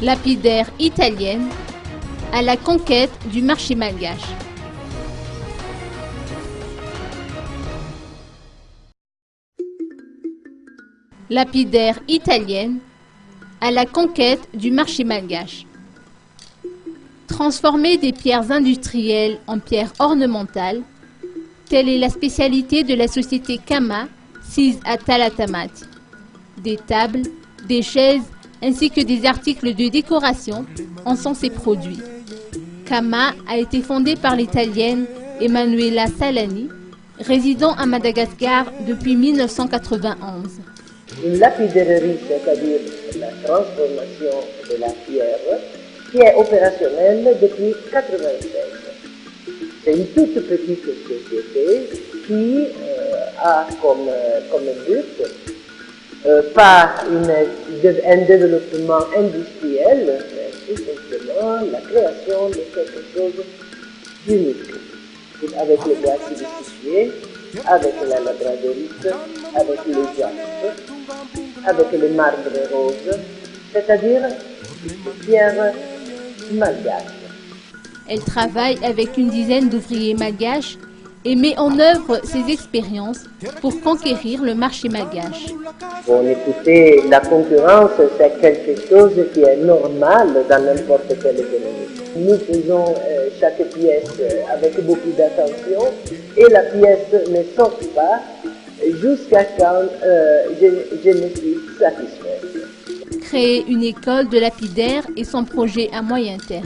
lapidaire italienne, à la conquête du marché malgache. Lapidaire italienne, à la conquête du marché malgache. Transformer des pierres industrielles en pierres ornementales, telle est la spécialité de la société Kama, sise à Talatamati. Des tables, des chaises, ainsi que des articles de décoration en sont ses produits. Kama a été fondée par l'Italienne Emanuela Salani, résidant à Madagascar depuis 1991. Une lapidairerie, c'est-à-dire la transformation de la pierre, qui est opérationnelle depuis 1996. C'est une toute petite société qui a comme but pas un développement industriel, mais tout simplement la création de quelque chose d'unique, avec le bois silicifié, avec la labradorite, avec les jastres, avec le marbre rose, c'est-à-dire des pierres malgaches. Elle travaille avec une dizaine d'ouvriers malgaches et met en œuvre ses expériences pour conquérir le marché malgache. Bon, écoutez, la concurrence, c'est quelque chose qui est normal dans n'importe quelle économie. Nous faisons chaque pièce avec beaucoup d'attention et la pièce ne sort pas jusqu'à quand je ne suis satisfaite. Créer une école de lapidaire est son projet à moyen terme.